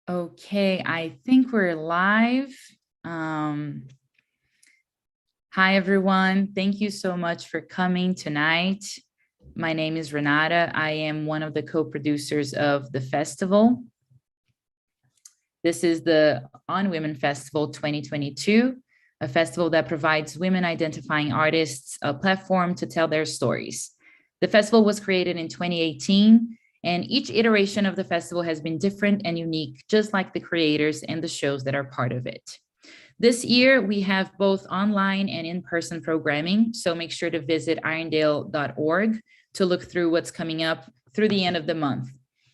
Okay, I think we're live. Um, Hi, everyone. Thank you so much for coming tonight. My name is Renata. I am one of the co-producers of the festival. This is the On Women Festival 2022, a festival that provides women identifying artists a platform to tell their stories. The festival was created in 2018, and each iteration of the festival has been different and unique, just like the creators and the shows that are part of it. This year, we have both online and in-person programming, so make sure to visit irondale.org to look through what's coming up through the end of the month.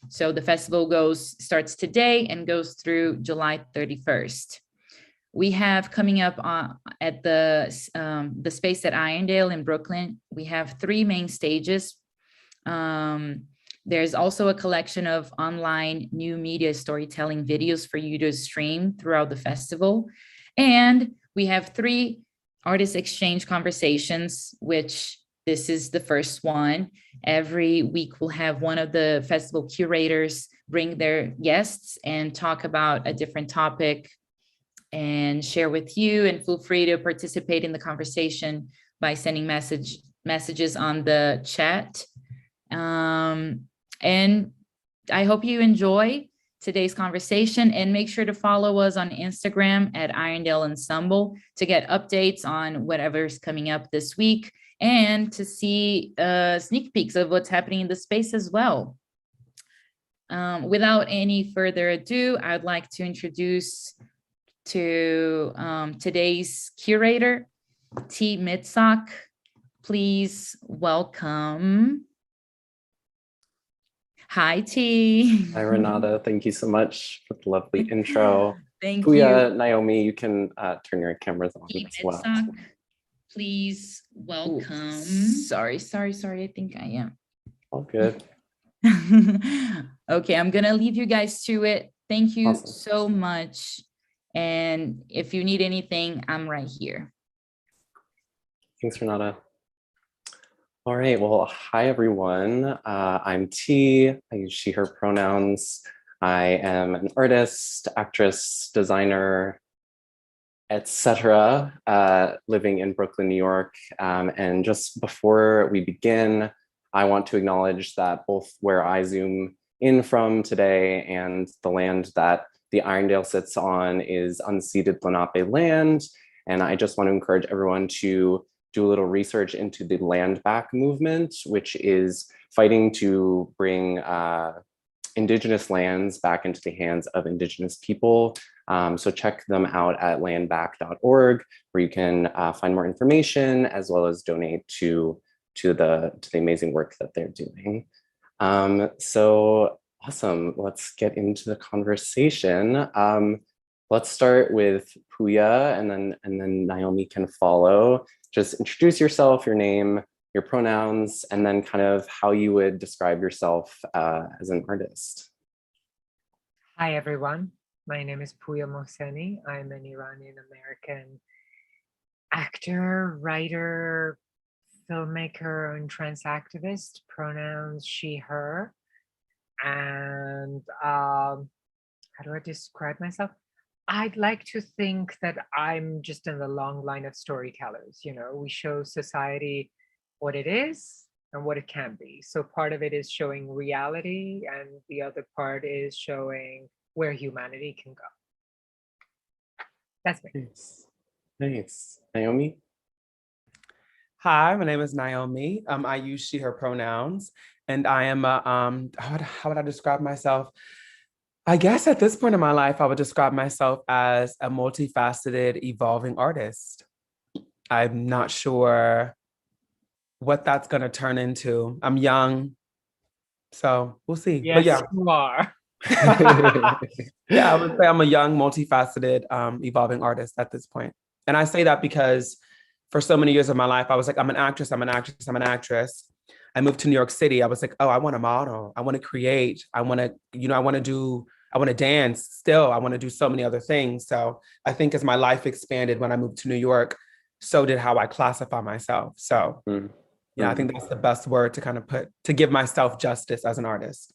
So the festival starts today and goes through July 31st. We have coming up at the space at Irondale in Brooklyn, we have 3 main stages. There's also a collection of online new media storytelling videos for you to stream throughout the festival. And we have 3 artist exchange conversations, which this is the first one. Every week we'll have one of the festival curators bring their guests and talk about a different topic and share with you, and feel free to participate in the conversation by sending messages on the chat. And I hope you enjoy today's conversation, and make sure to follow us on Instagram at Irondale Ensemble to get updates on whatever's coming up this week, and to see sneak peeks of what's happening in the space as well. Without any further ado, I'd like to introduce to today's curator, T Mitsock. Please welcome. Hi, T. Hi, Renata. Thank you so much for the lovely intro. Thank Pooya, you. Naomi, you can turn your cameras on T as well. Mitsock, please welcome. Sorry. I think I am. All good. Okay, I'm gonna leave you guys to it. Thank you Awesome. so much. And if you need anything, I'm right here. Thanks, Renata. All right, well, hi, everyone. I'm T. I use she, her pronouns. I am an artist, actress, designer, etc., living in Brooklyn, New York. And just before we begin, I want to acknowledge that both where I zoom in from today and the land that the Irondale sits on is unceded Lenape land. And I just want to encourage everyone to do a little research into the land back movement, which is fighting to bring Indigenous lands back into the hands of Indigenous people. So check them out at landback.org, where you can find more information as well as donate to the amazing work that they're doing. So awesome, let's get into the conversation. Let's start with Pooya, and then Naomi can follow. Just introduce yourself, your name, your pronouns, and then kind of how you would describe yourself as an artist. Hi, everyone. My name is Pooya Mohseni. I'm an Iranian-American actor, writer, filmmaker, and trans activist, pronouns she, her. And how do I describe myself? I'd like to think that I'm just in the long line of storytellers. You know, we show society what it is and what it can be. So part of it is showing reality, and the other part is showing where humanity can go. That's me. Nice. Nice. Naomi? Hi, my name is Naomi. I use she, her pronouns, and I am a, how would I describe myself? I guess at this point in my life, I would describe myself as a multifaceted, evolving artist. I'm not sure what that's going to turn into. I'm young, so we'll see. Yes, but yeah. you are. Yeah, I would say I'm a young, multifaceted, evolving artist at this point. And I say that because for so many years of my life, I was like, I'm an actress. I moved to New York City. I was like, oh, I want to model. I want to create. I want to dance still. I want to do so many other things. So I think as my life expanded when I moved to New York, so did how I classify myself. So yeah, I think that's the best word to kind of to give myself justice as an artist.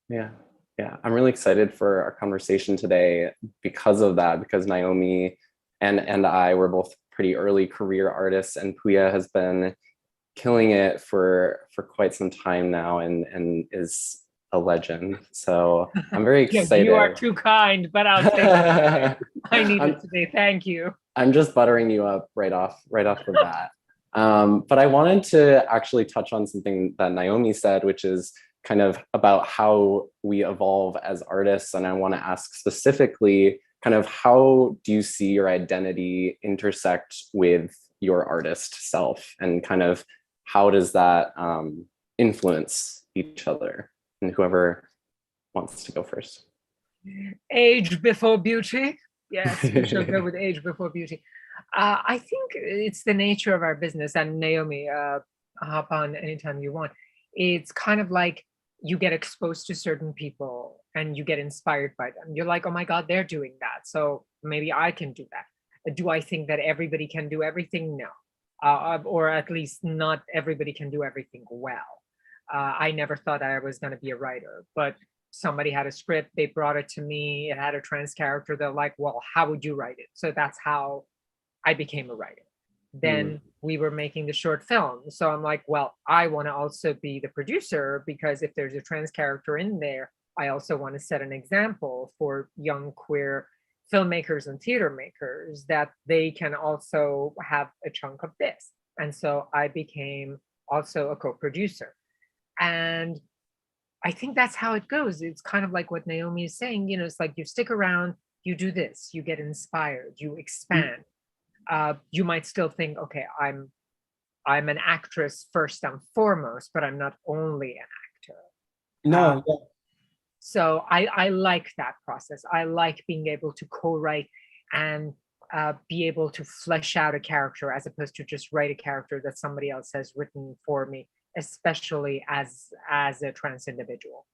Yeah, Yeah, I'm really excited for our conversation today because of that, because Naomi and I were both pretty early career artists, and Pooya has been killing it for quite some time now and is a legend. So I'm very Yes, excited. you are too kind, but I'll take it. I needed today. Thank you. I'm just buttering you up right off the bat. But I wanted to actually touch on something that Naomi said, which is kind of about how we evolve as artists. And I want to ask specifically, kind of how do you see your identity intersect with your artist self, and kind of how does that influence each other? And whoever wants to go first. Age before beauty. Yes, we shall go with age before beauty. I think it's the nature of our business, and Naomi, hop on anytime you want. It's kind of like you get exposed to certain people and you get inspired by them. You're like, oh my God, they're doing that, so maybe I can do that. Do I think that everybody can do everything? No. Or at least not everybody can do everything well. I never thought I was going to be a writer, but somebody had a script, they brought it to me, it had a trans character, they're like, well, how would you write it? So that's how I became a writer. Then we were making the short film. So I'm like, well, I want to also be the producer, because if there's a trans character in there, I also want to set an example for young queer filmmakers and theater makers that they can also have a chunk of this. And so I became also a co-producer. And I think that's how it goes. It's kind of like what Naomi is saying, you know, it's like you stick around, you do this, you get inspired, you expand. You might still think, okay, I'm an actress first and foremost, but I'm not only an actor. No. So I like that process. I like being able to co-write and be able to flesh out a character, as opposed to just write a character that somebody else has written for me, especially as a trans individual,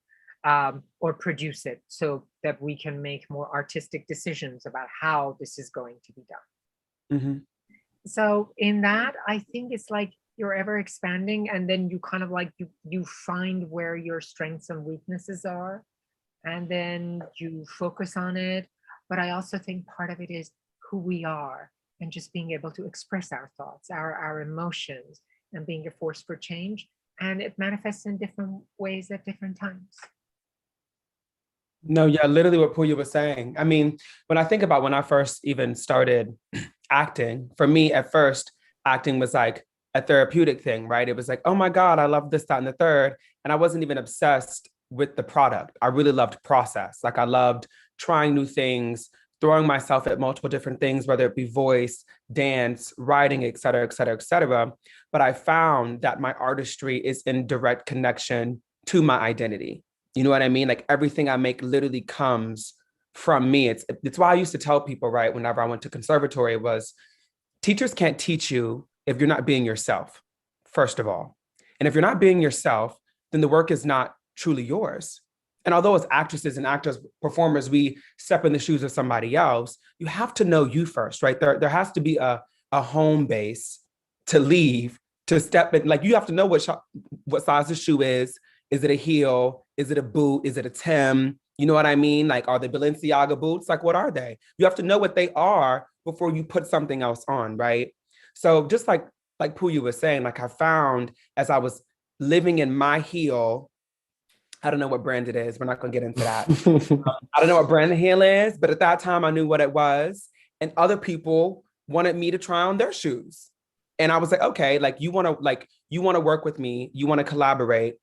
or produce it so that we can make more artistic decisions about how this is going to be done. Mm-hmm. So in that, I think it's like you're ever expanding, and then you kind of like you find where your strengths and weaknesses are, and then you focus on it. But I also think part of it is who we are, and just being able to express our thoughts, our emotions, and being a force for change. And it manifests in different ways at different times. No, yeah, literally what Pooya was saying. I mean, when I think about when I first even started acting, for me at first, acting was like a therapeutic thing, right? It was like, oh my God, I love this, that, and the third. And I wasn't even obsessed with the product. I really loved process. Like I loved trying new things, throwing myself at multiple different things, whether it be voice, dance, writing, et cetera, et cetera, et cetera. But I found that my artistry is in direct connection to my identity. You know what I mean? Like everything I make literally comes from me. It's why I used to tell people, right, whenever I went to conservatory, was teachers can't teach you if you're not being yourself, first of all. And if you're not being yourself, then the work is not truly yours. And although as actresses and actors, performers, we step in the shoes of somebody else, you have to know you first, right? There has to be a home base to leave, to step in. Like you have to know what size the shoe is. Is it a heel? Is it a boot? Is it a Tim? You know what I mean? Like, are they Balenciaga boots? Like, what are they? You have to know what they are before you put something else on, right? So just like Pooya was saying, like I found as I was living in my heel, I don't know what brand it is. We're not going to get into that. I don't know what brand the heel is, but at that time I knew what it was. And other people wanted me to try on their shoes. And I was like, okay, like you want to work with me. You want to collaborate.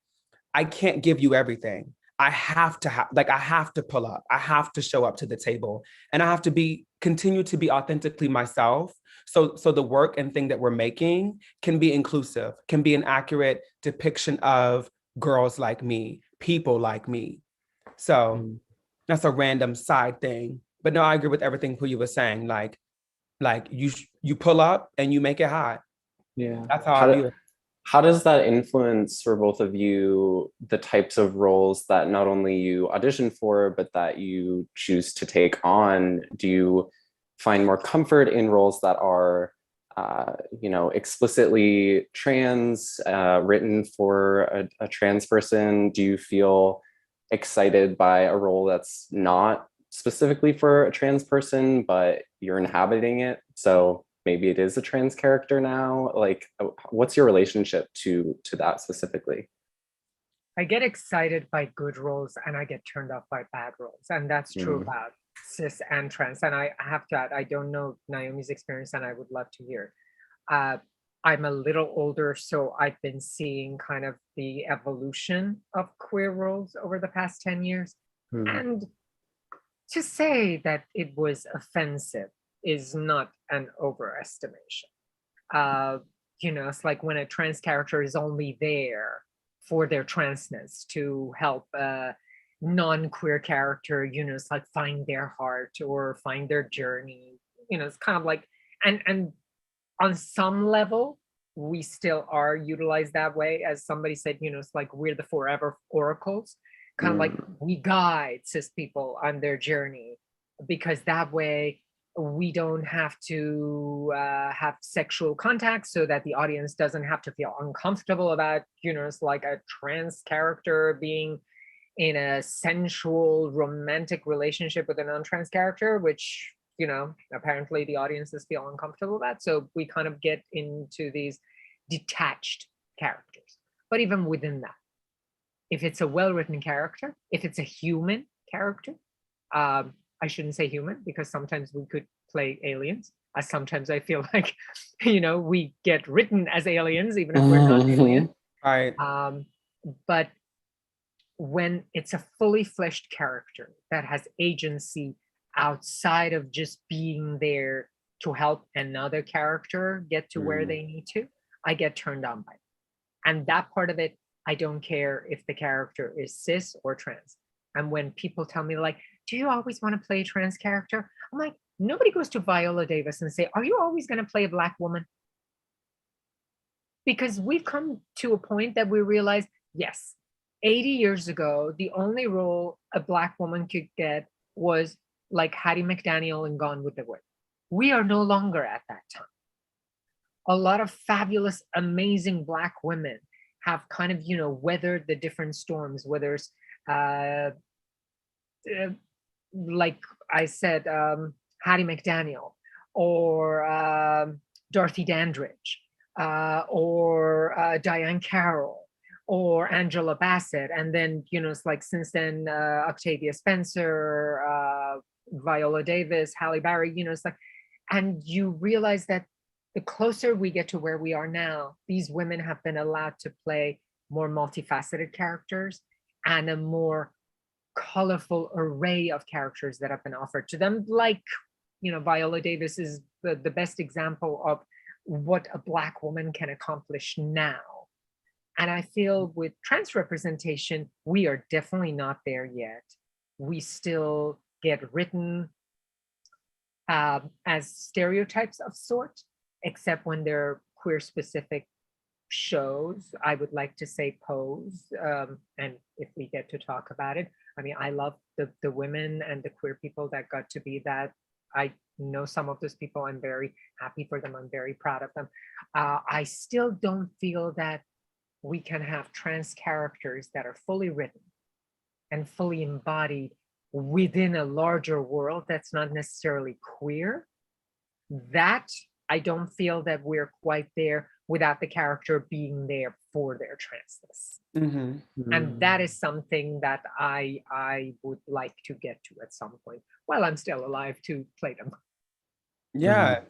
I can't give you everything. I have to pull up. I have to show up to the table, and I have to continue to be authentically myself. So the work and thing that we're making can be inclusive, can be an accurate depiction of girls like me, people like me. So that's a random side thing. But no, I agree with everything Pooya was saying. Like you pull up and you make it hot. Yeah. That's how I view it. How does that influence for both of you the types of roles that not only you audition for, but that you choose to take on? Do you find more comfort in roles that are, explicitly trans, written for a trans person? Do you feel excited by a role that's not specifically for a trans person, but you're inhabiting it. So maybe it is a trans character now. Like, what's your relationship to that specifically? I get excited by good roles and I get turned off by bad roles. And that's true about cis and trans. And I have to add, I don't know Naomi's experience and I would love to hear. I'm a little older, so I've been seeing kind of the evolution of queer roles over the past 10 years. And to say that it was offensive is not an overestimation. It's like when a trans character is only there for their transness to help a non-queer character, it's like find their heart or find their journey. It's kind of like, and on some level, we still are utilized that way. As somebody said, it's like we're the forever oracles, kind of like we guide cis people on their journey, because that way we don't have to have sexual contact, so that the audience doesn't have to feel uncomfortable about, it's like a trans character being in a sensual romantic relationship with a non-trans character, which, apparently the audiences feel uncomfortable about. So we kind of get into these detached characters. But even within that, if it's a well-written character, if it's a human character, I shouldn't say human, because sometimes we could play aliens. As sometimes I feel like, we get written as aliens, even if we're not alien. Right. But when it's a fully fleshed character that has agency outside of just being there to help another character get to where they need to, I get turned on by it. And that part of it, I don't care if the character is cis or trans. And when people tell me like, do you always want to play a trans character? I'm like, nobody goes to Viola Davis and say, are you always going to play a Black woman? Because we've come to a point that we realize, yes, 80 years ago, the only role a Black woman could get was like Hattie McDaniel in Gone with the Wind. We are no longer at that time. A lot of fabulous, amazing Black women have kind of, weathered the different storms, whether it's like I said, Hattie McDaniel, or Dorothy Dandridge, or Diane Carroll, or Angela Bassett. And then, it's like since then, Octavia Spencer, Viola Davis, Halle Berry, it's like, and you realize that the closer we get to where we are now, these women have been allowed to play more multifaceted characters and a more colorful array of characters that have been offered to them. Like, Viola Davis is the best example of what a Black woman can accomplish now. And I feel with trans representation, we are definitely not there yet. We still get written as stereotypes of sort, except when they're queer specific shows. I would like to say Pose, and if we get to talk about it, I mean, I love the women and the queer people that got to be that. I know some of those people. I'm very happy for them. I'm very proud of them. I still don't feel that we can have trans characters that are fully written and fully embodied within a larger world that's not necessarily queer. That I don't feel that we're quite there without the character being there for their transness. And that is something that I would like to get to at some point while I'm still alive to play them. Yeah.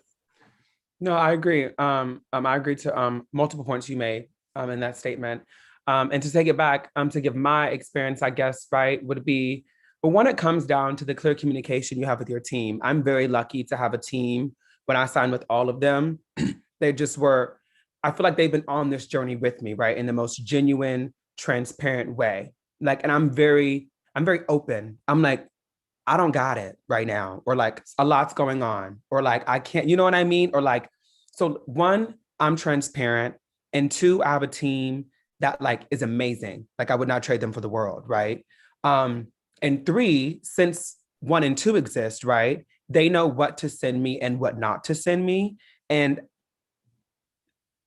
No, I agree. I agree to multiple points you made in that statement. And to take it back, to give my experience, I guess, right, would be, but when it comes down to the clear communication you have with your team, I'm very lucky to have a team. When I signed with all of them, they just were, I feel like they've been on this journey with me, right? In the most genuine, transparent way. Like, and I'm very open. I'm like, I don't got it right now. Or like, a lot's going on. Or like, I can't, you know what I mean? Or like, so one, I'm transparent. And two, I have a team that like is amazing. Like I would not trade them for the world, right? And three, since 1 and 2 exist, right? They know what to send me and what not to send me. And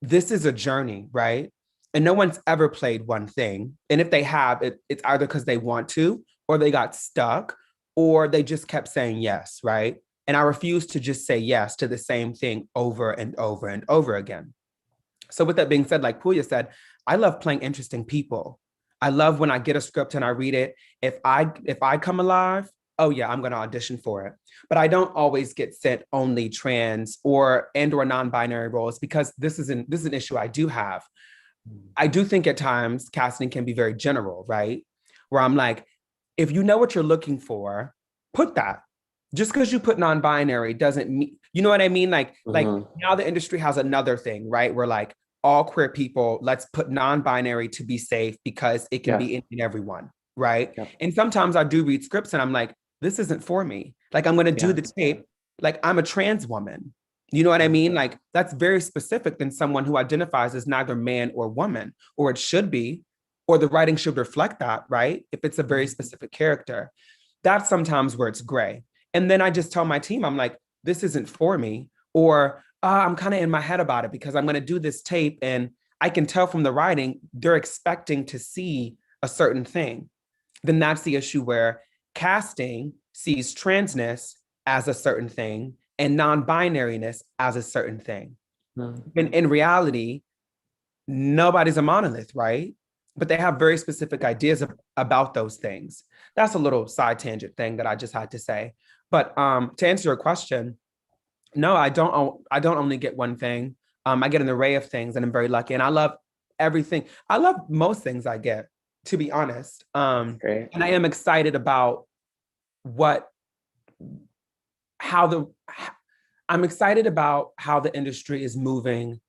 this is a journey, right? and no one's ever played one thing. And if they have, it's either because they want to, or they got stuck, or they just kept saying yes, right? And I refuse to just say yes to the same thing over and over and over again. So with that being said, like Pooya said, I love playing interesting people. I love when I get a script and I read it. If I come alive, oh yeah, I'm gonna audition for it. But I don't always get sent only trans or non-binary roles, because this is an issue I do have. I do think at times casting can be very general, right? Where I'm like, if you know what you're looking for, put that. Just because you put non-binary doesn't mean, you know what I mean? Like now the industry has another thing, right? Where like all queer people, let's put non-binary to be safe because it can be in everyone, right? Yep. And sometimes I do read scripts and I'm like, this isn't for me. Like I'm gonna do the tape, like I'm a trans woman. You know what I mean? Like that's very specific than someone who identifies as neither man or woman, or it should be, or the writing should reflect that, right? If it's a very specific character. That's sometimes where it's gray. And then I just tell my team, I'm like, this isn't for me, or I'm kind of in my head about it because I'm going to do this tape and I can tell from the writing, they're expecting to see a certain thing. Then that's the issue where casting sees transness as a certain thing and non-binariness as a certain thing. And in reality, nobody's a monolith, right? But they have very specific ideas about those things. That's a little side tangent thing that I just had to say. But to answer your question, no, I don't only get one thing. I get an array of things and I'm very lucky. And I love everything. I love most things I get, to be honest. Great. And I am excited about I'm excited about how the industry is moving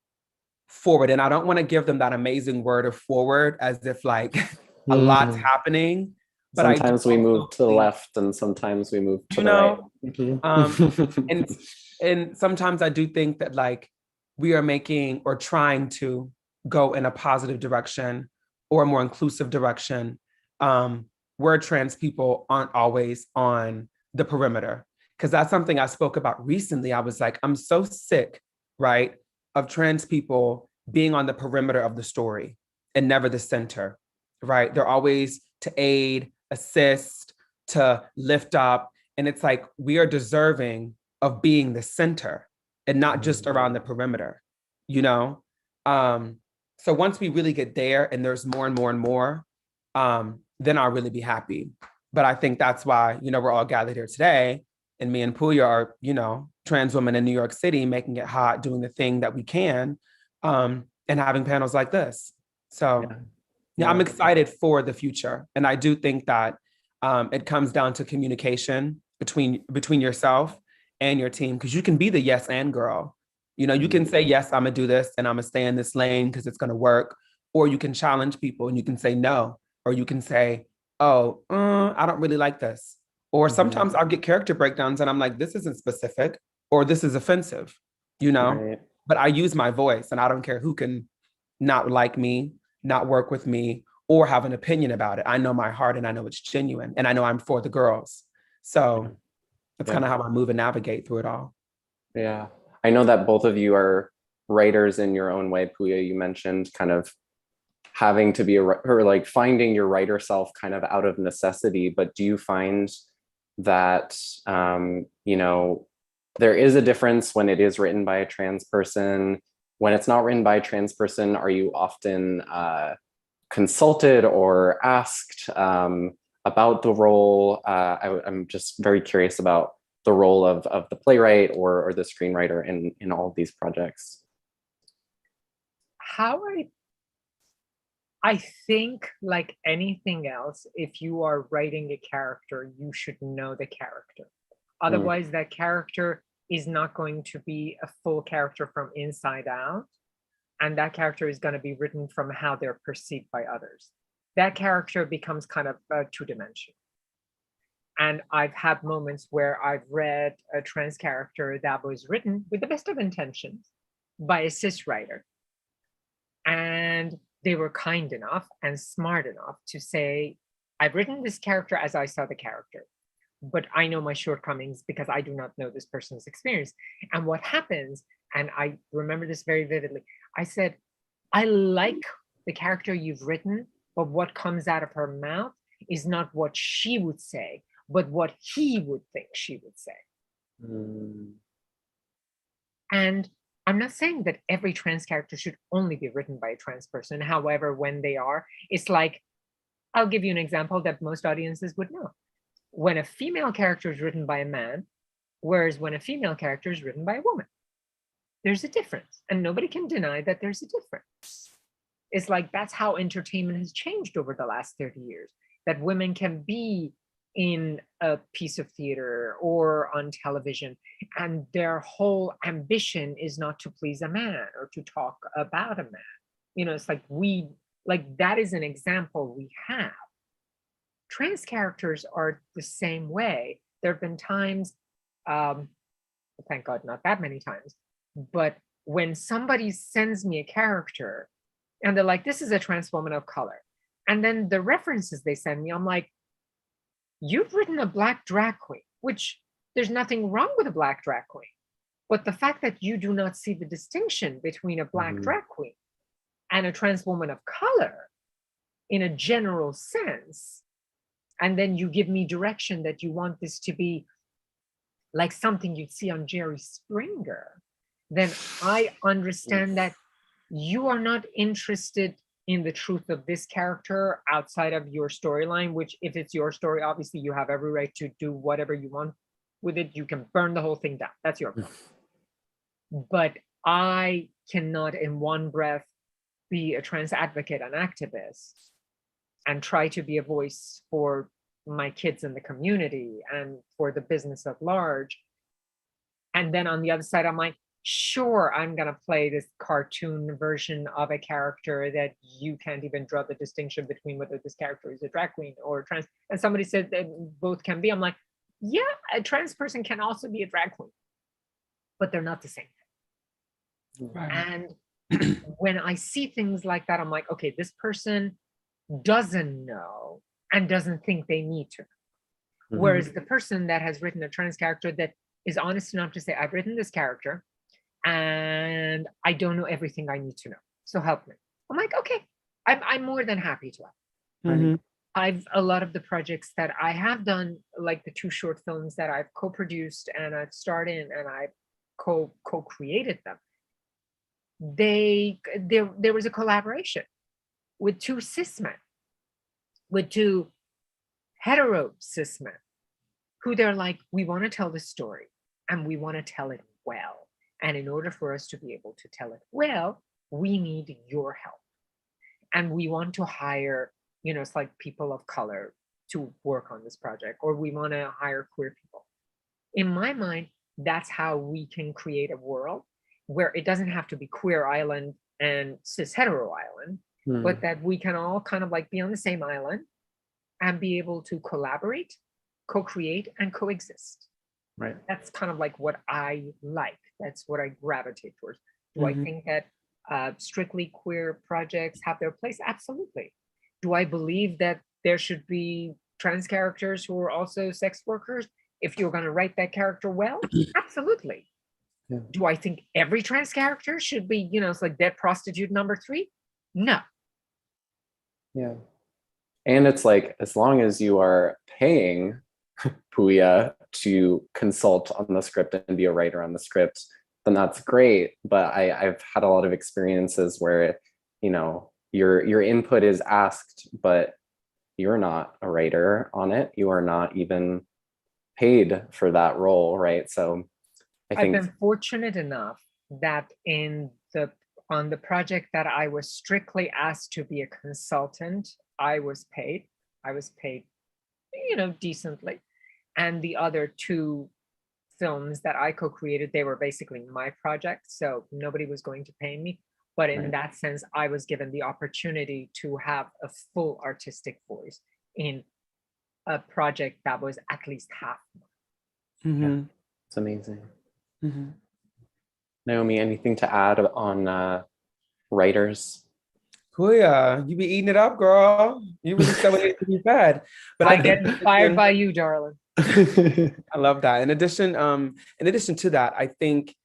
forward. And I don't want to give them that amazing word of forward as if like a lot's happening. But sometimes we move to the left and sometimes we move to the right. And sometimes I do think that like we are making or trying to go in a positive direction or a more inclusive direction, where trans people aren't always on the perimeter. Because that's something I spoke about recently. I was like, I'm so sick, right, of trans people being on the perimeter of the story and never the center, right? They're always to aid, assist, to lift up. And it's like, we are deserving of being the center and not just around the perimeter, you know? So once we really get there and there's more and more and more, then I'll really be happy. But I think that's why, you know, we're all gathered here today. And me and Pooya are, you know, trans women in New York City, making it hot, doing the thing that we can, and having panels like this. So yeah, I'm excited for the future. And I do think that it comes down to communication between yourself and your team, because you can be the yes and girl. You know, you can say, yes, I'm gonna do this and I'm gonna stay in this lane because it's gonna work. Or you can challenge people and you can say no. Or you can say, oh, I don't really like this. Or sometimes I'll get character breakdowns and I'm like, this isn't specific or this is offensive, you know? Right. But I use my voice and I don't care who can not like me, not work with me, or have an opinion about it. I know my heart and I know it's genuine and I know I'm for the girls. So that's kind of how I move and navigate through it all. Yeah. I know that both of you are writers in your own way. Pooya, you mentioned kind of having to be or like finding your writer self kind of out of necessity, but do you find that, you know, there is a difference when it is written by a trans person? When it's not written by a trans person, are you often consulted or asked about the role? I'm just very curious about the role of the playwright or the screenwriter in all of these projects. I think, like anything else, if you are writing a character, you should know the character. Otherwise, that character is not going to be a full character from inside out. And that character is going to be written from how they're perceived by others. That character becomes kind of two-dimensional. And I've had moments where I've read a trans character that was written with the best of intentions by a cis writer. And they were kind enough and smart enough to say, I've written this character as I saw the character, but I know my shortcomings because I do not know this person's experience. And what happens, and I remember this very vividly, I said, I like the character you've written, but what comes out of her mouth is not what she would say, but what he would think she would say. And I'm not saying that every trans character should only be written by a trans person. However, when they are, it's like, I'll give you an example that most audiences would know. When a female character is written by a man, whereas when a female character is written by a woman, there's a difference. And nobody can deny that there's a difference. It's like, that's how entertainment has changed over the last 30 years, that women can be in a piece of theater or on television, and their whole ambition is not to please a man or to talk about a man. You know, it's like that is an example we have. Trans characters are the same way. There have been times, thank God, not that many times, but when somebody sends me a character and they're like, this is a trans woman of color, and then the references they send me, I'm like, you've written a Black drag queen, which there's nothing wrong with a Black drag queen. But the fact that you do not see the distinction between a Black drag queen and a trans woman of color in a general sense, and then you give me direction that you want this to be like something you'd see on Jerry Springer, then I understand that you are not interested in the truth of this character outside of your storyline, which if it's your story, obviously you have every right to do whatever you want with it. You can burn the whole thing down. That's your problem. But I cannot in one breath be a trans advocate and activist and try to be a voice for my kids in the community and for the business at large. And then on the other side, I'm like, sure, I'm going to play this cartoon version of a character that you can't even draw the distinction between whether this character is a drag queen or trans. And somebody said that both can be. I'm like, yeah, a trans person can also be a drag queen, but they're not the same thing. Right. And when I see things like that, I'm like, okay, this person doesn't know and doesn't think they need to. Whereas the person that has written a trans character that is honest enough to say, I've written this character and I don't know everything I need to know, so help me. I'm like, okay, I'm more than happy to help. A lot of the projects that I have done, like the 2 short films that I've co-produced and I've starred in and I've co-created them, there was a collaboration with 2 cis men, with 2 hetero cis men, who they're like, we want to tell this story and we want to tell it well. And in order for us to be able to tell it well, we need your help. And we want to hire, you know, it's like people of color to work on this project, or we want to hire queer people. In my mind, that's how we can create a world where it doesn't have to be queer island and cis hetero island, but that we can all kind of like be on the same island and be able to collaborate, co-create, and coexist. Right. That's kind of like what I like. That's what I gravitate towards. Do I think that strictly queer projects have their place? Absolutely. Do I believe that there should be trans characters who are also sex workers? If you're going to write that character well, absolutely. Yeah. Do I think every trans character should be, you know, it's like dead prostitute number 3? No. Yeah. And it's like, as long as you are paying Pooya to consult on the script and be a writer on the script, then that's great. But I've had a lot of experiences where, you know, your input is asked, but you're not a writer on it. You are not even paid for that role, right? So I've been fortunate enough that on the project that I was strictly asked to be a consultant, I was paid, you know, decently. And the other 2 films that I co-created, they were basically my project, so nobody was going to pay me. But in that sense, I was given the opportunity to have a full artistic voice in a project that was at least half. Yeah, it's amazing. Naomi, anything to add on writers? Pooya, you be eating it up, girl. You really so to be fed. But I get inspired by you, darling. I love that. In addition to that, I think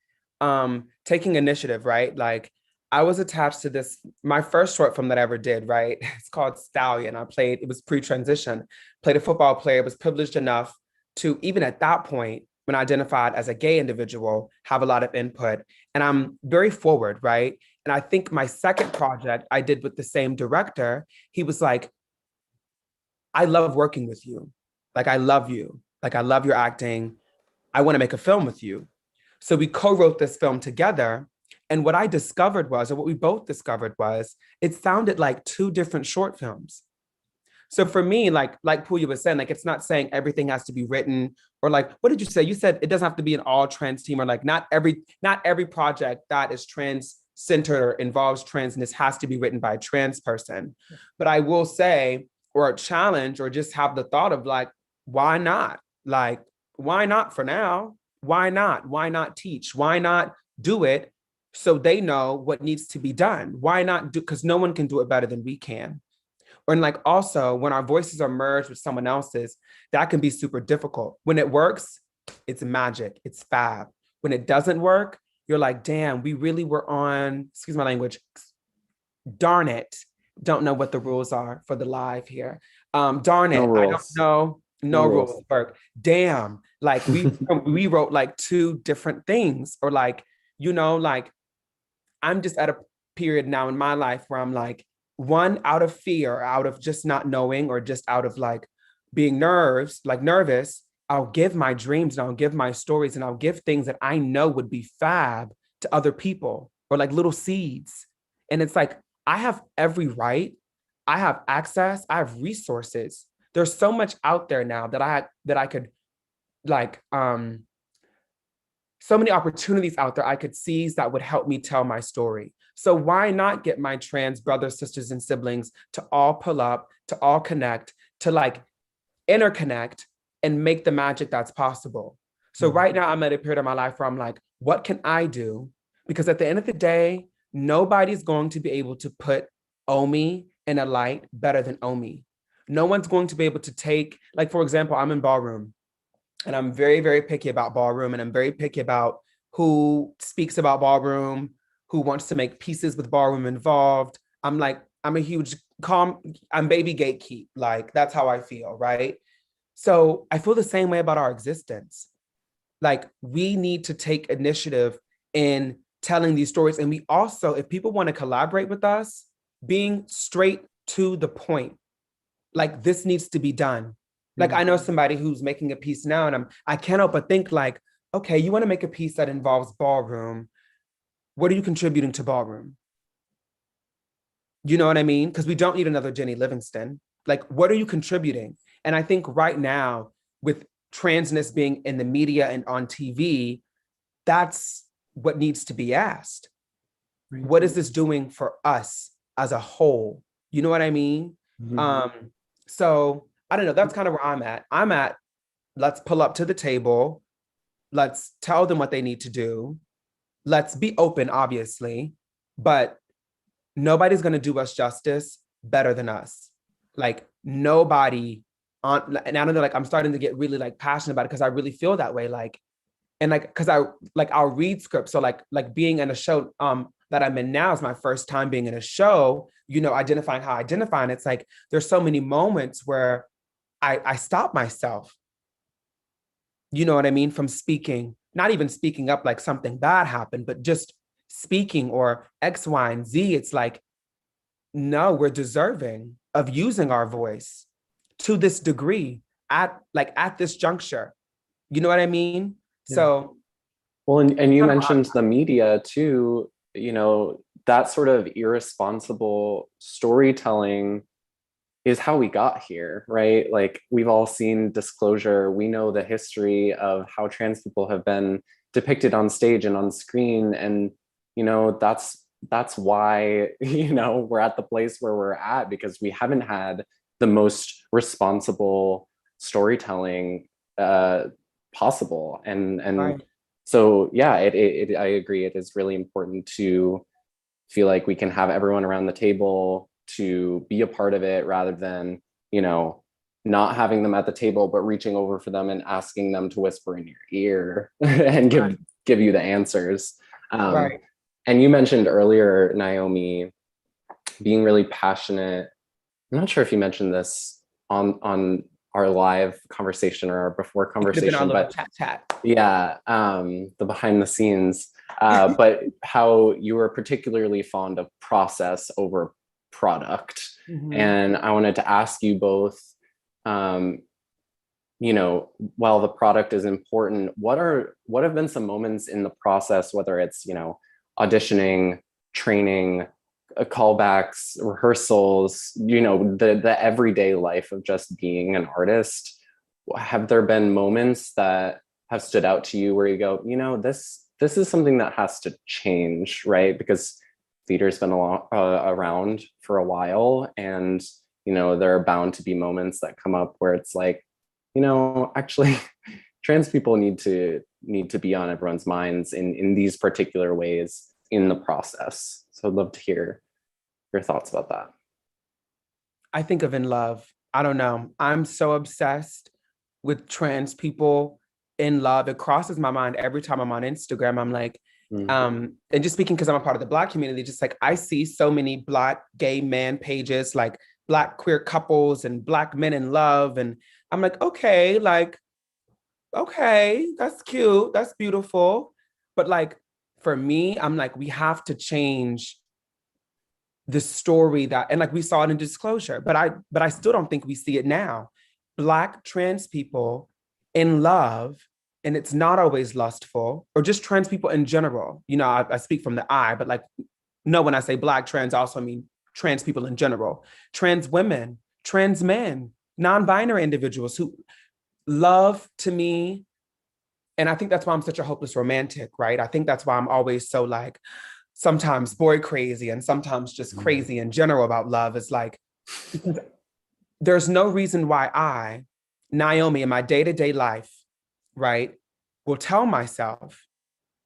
taking initiative, right? Like I was attached to this, my first short film that I ever did, right? It's called Stallion. It was pre-transition, played a football player, was privileged enough to, even at that point, when I identified as a gay individual, have a lot of input. And I'm very forward, right? And I think my second project I did with the same director, he was like, I love working with you. Like, I love you. Like, I love your acting. I want to make a film with you. So we co-wrote this film together. And what I discovered was, or what we both discovered was, it sounded like two different short films. So for me, like Pooya was saying, like, it's not saying everything has to be written, or like, what did you say? You said it doesn't have to be an all trans team, or like not every project that is trans centered or involves transness has to be written by a trans person. But I will say, or a challenge, or just have the thought of like, why not? Like, why not for now? Why not? Why not teach? Why not do it so they know what needs to be done? Why not do, because no one can do it better than we can. And like also when our voices are merged with someone else's, that can be super difficult. When it works, it's magic, it's fab. When it doesn't work, you're like, damn, we really were on, excuse my language, darn it. Don't know what the rules are for the live here. Darn it, No I don't rules. know. No rules work. Damn, like we wrote like two different things, or like, you know, like I'm just at a period now in my life where I'm like, one, out of fear, out of just not knowing, or just out of like being nervous, I'll give my dreams and I'll give my stories and I'll give things that I know would be fab to other people, or like little seeds. And it's like, I have every right, I have access, I have resources. There's so much out there now that I could like, so many opportunities out there I could seize that would help me tell my story. So why not get my trans brothers, sisters, and siblings to all pull up, to all connect, to like interconnect and make the magic that's possible. So right now I'm at a period of my life where I'm like, what can I do? Because at the end of the day, nobody's going to be able to put Omi in a light better than Omi. No one's going to be able to take, like, for example, I'm in ballroom and I'm very, very picky about ballroom, and I'm very picky about who speaks about ballroom, who wants to make pieces with ballroom involved. I'm a huge I'm baby gatekeep. Like, that's how I feel, right? So I feel the same way about our existence. Like, we need to take initiative in telling these stories. And we also, if people want to collaborate with us, being straight to the point, like, this needs to be done. Like, I know somebody who's making a piece now, and I can't help but think like, okay, you want to make a piece that involves ballroom. What are you contributing to ballroom? You know what I mean? Because we don't need another Jenny Livingston. Like, what are you contributing? And I think right now, with transness being in the media and on TV, that's what needs to be asked. Right. What is this doing for us as a whole? You know what I mean? So I don't know, that's kind of where I'm at, let's pull up to the table. Let's tell them what they need to do. Let's be open, obviously, but nobody's going to do us justice better than us. Like, nobody on, and I don't know, like, I'm starting to get really like passionate about it because I really feel that way. Like, and like, because I'll read scripts. So like being in a show that I'm in now is my first time being in a show, you know, identifying how I identify. And it's like, there's so many moments where I stop myself, you know what I mean? From speaking, not even speaking up like something bad happened, but just speaking or X, Y, and Z. It's like, no, we're deserving of using our voice to this degree at this juncture. You know what I mean? Yeah. So. Well, and you mentioned the media too, you know, that sort of irresponsible storytelling is how we got here, right? Like, we've all seen Disclosure. We know the history of how trans people have been depicted on stage and on screen. And, you know, that's why, you know, we're at the place where we're at, because we haven't had the most responsible storytelling possible. And right. So yeah, I agree. It is really important to feel like we can have everyone around the table to be a part of it, rather than, you know, not having them at the table, but reaching over for them and asking them to whisper in your ear and give you the answers. Right. And you mentioned earlier, Naomi, being really passionate. I'm not sure if you mentioned this on our live conversation or our before conversation, but chat. yeah, the behind the scenes. But how you were particularly fond of process over product. Mm-hmm. And I wanted to ask you both, you know, while the product is important, what have been some moments in the process, whether it's, you know, auditioning, training, callbacks, rehearsals, you know, the everyday life of just being an artist? Have there been moments that have stood out to you where you go, you know, this is something that has to change, right? Because theater's been around for a while, and you know, there are bound to be moments that come up where it's like, you know, actually trans people need to be on everyone's minds in these particular ways in the process. So I'd love to hear your thoughts about that. I think of In Love. I don't know. I'm so obsessed with trans people in love. It crosses my mind every time I'm on Instagram. I'm like, and just speaking because I'm a part of the Black community, just like I see so many Black gay man pages, like Black queer couples and Black men in love. And I'm like, okay, that's cute. That's beautiful. But like, for me, I'm like, we have to change the story that, and like we saw it in Disclosure, but I still don't think we see it now. Black trans people in love, and it's not always lustful, or just trans people in general. You know, I speak from the I, but like, no, when I say Black trans, I also mean trans people in general, trans women, trans men, non-binary individuals who love, to me, and I think that's why I'm such a hopeless romantic, right? I think that's why I'm always so like, sometimes boy crazy and sometimes just crazy in general about love. Is like, because there's no reason why I, Naomi, in my day-to-day life, right, will tell myself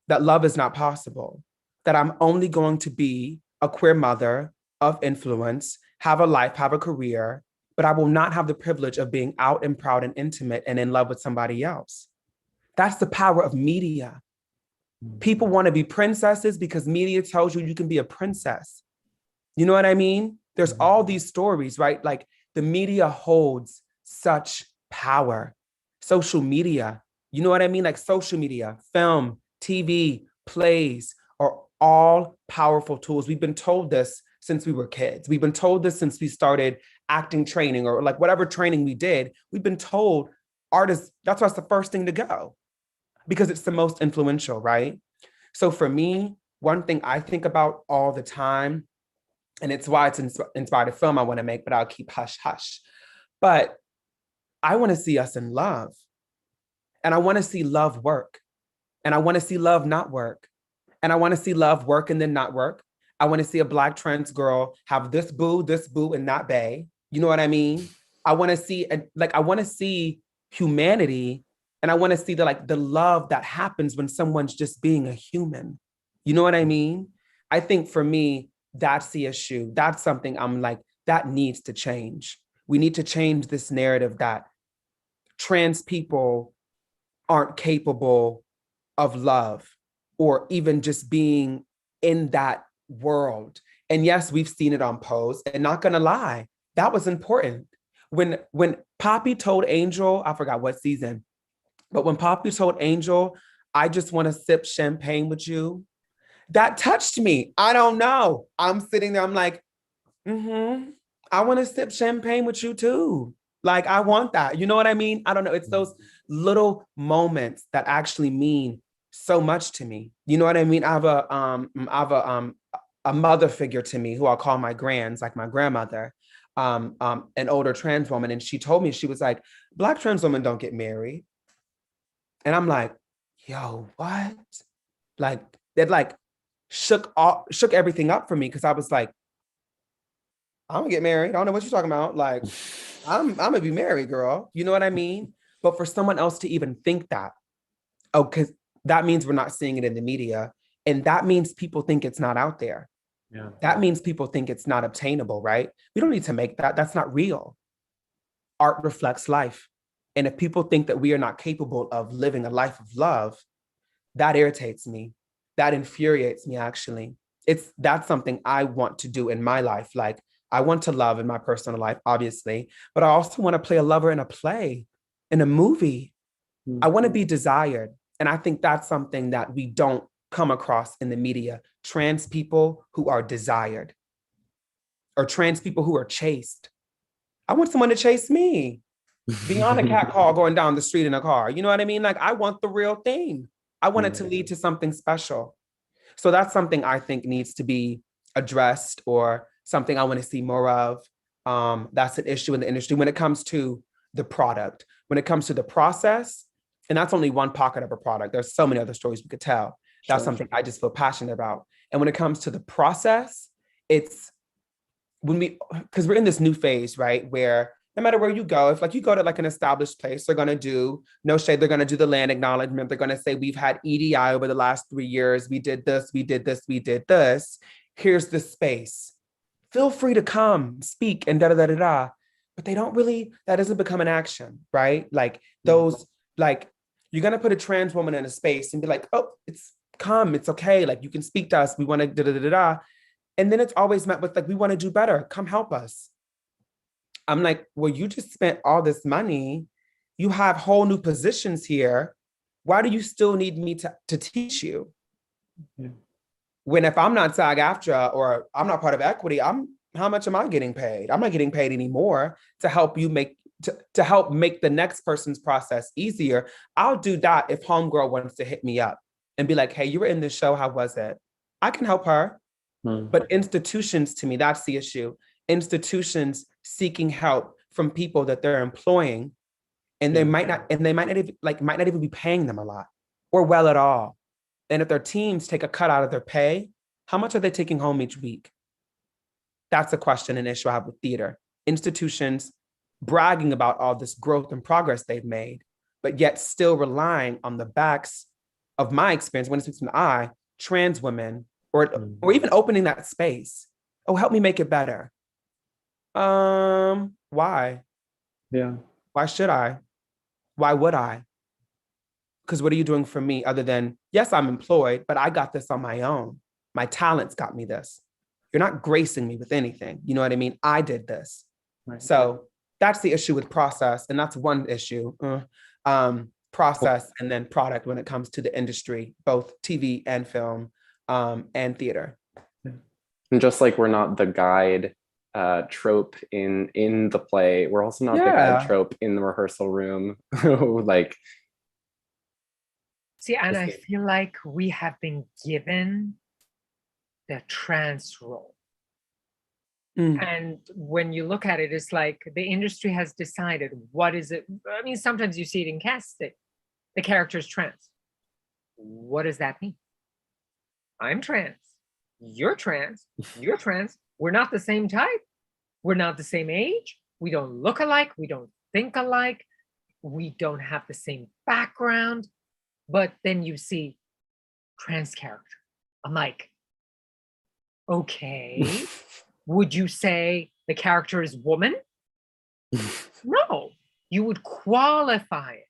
that love is not possible, that I'm only going to be a queer mother of influence, have a life, have a career, but I will not have the privilege of being out and proud and intimate and in love with somebody else. That's the power of media. People want to be princesses because media tells you you can be a princess. You know what I mean? There's all these stories, right? Like the media holds such power. Social media, you know what I mean? Like social media, film, TV, plays are all powerful tools. We've been told this since we were kids. We've been told this since we started acting training or like whatever training we did. We've been told artists, that's why it's the first thing to go, because it's the most influential, right? So for me, one thing I think about all the time, and it's why it's inspired a film I want to make, but I'll keep hush hush. But I want to see us in love. And I want to see love work. And I want to see love not work. And I want to see love work and then not work. I want to see a Black trans girl have this boo, and not bae. You know what I mean? I want to see, I want to see humanity. And I want to see the love that happens when someone's just being a human. You know what I mean? I think for me, that's the issue. That's something I'm like, that needs to change. We need to change this narrative that trans people aren't capable of love or even just being in that world. And yes, we've seen it on Pose, and not gonna lie, that was important. When Poppy told Angel, I forgot what season, but when Poppy told Angel, I just want to sip champagne with you, that touched me. I don't know. I'm sitting there, I'm like, I want to sip champagne with you too. Like, I want that. You know what I mean? I don't know. It's those little moments that actually mean so much to me. You know what I mean? I have a mother figure to me who I'll call my grands, like my grandmother, an older trans woman. And she told me, she was like, Black trans women don't get married. And I'm like, yo, what? Like, that like shook everything up for me, because I was like, I'm gonna get married. I don't know what you're talking about. Like, I'm gonna be married, girl. You know what I mean? But for someone else to even think that, oh, because that means we're not seeing it in the media. And that means people think it's not out there. Yeah. That means people think it's not obtainable, right? We don't need to make that. That's not real. Art reflects life. And if people think that we are not capable of living a life of love, that irritates me. that infuriates me, actually. That's something I want to do in my life. Like, I want to love in my personal life, obviously, but I also want to play a lover in a play, in a movie. I want to be desired. And I think that's something that we don't come across in the media. Trans people who are desired, or trans people who are chased. I want someone to chase me beyond a cat call going down the street in a car. You know what I mean? Like, I want the real thing. I want it to lead to something special. So that's something I think needs to be addressed, or something I want to see more of. That's an issue in the industry when it comes to the product, when it comes to the process. And that's only one pocket of a product. There's so many other stories we could tell. That's something I just feel passionate about. And when it comes to the process, it's because we're in this new phase, right? Where no matter where you go, if like you go to like an established place, they're going to do, no shade, they're going to do the land acknowledgement. They're going to say, we've had EDI over the last 3 years. We did this, we did this, we did this. Here's the space. Feel free to come, speak, and da-da-da-da-da. But they don't really, that doesn't become an action, right? Like those, like, you're going to put a trans woman in a space and be like, oh, it's okay. Like, you can speak to us. We want to da-da-da-da-da. And then it's always met with like, we want to do better. Come help us. I'm like, well, you just spent all this money. You have whole new positions here. Why do you still need me to teach you? Yeah. When if I'm not SAG-AFTRA or I'm not part of equity, how much am I getting paid? I'm not getting paid anymore to help you to help make the next person's process easier. I'll do that if homegirl wants to hit me up and be like, hey, you were in this show, how was it? I can help her. But institutions, to me, that's the issue. Institutions seeking help from people that they're employing, and they might not even be paying them a lot or well at all. And if their teams take a cut out of their pay, how much are they taking home each week? That's a question and issue I have with theater. Institutions bragging about all this growth and progress they've made, but yet still relying on the backs of my experience, when it's an I, trans women, or even opening that space. Oh, help me make it better. Why? Yeah. Why should I? Why would I? Because what are you doing for me other than, yes, I'm employed, but I got this on my own. My talents got me this. You're not gracing me with anything. You know what I mean? I did this. Right. So that's the issue with process. And that's one issue. Process and then product when it comes to the industry, both TV and film, and theater. And just like we're not the guide trope in the play, we're also not the guide trope in the rehearsal room. Like, see, and I feel like we have been given the trans role. And when you look at it, it's like the industry has decided what is it. I mean, sometimes you see it in casting. The character is trans. What does that mean? I'm trans. You're trans. You're trans. We're not the same type. We're not the same age. We don't look alike. We don't think alike. We don't have the same background. But then you see trans character. I'm like, okay. Would you say the character is woman? No, you would qualify it.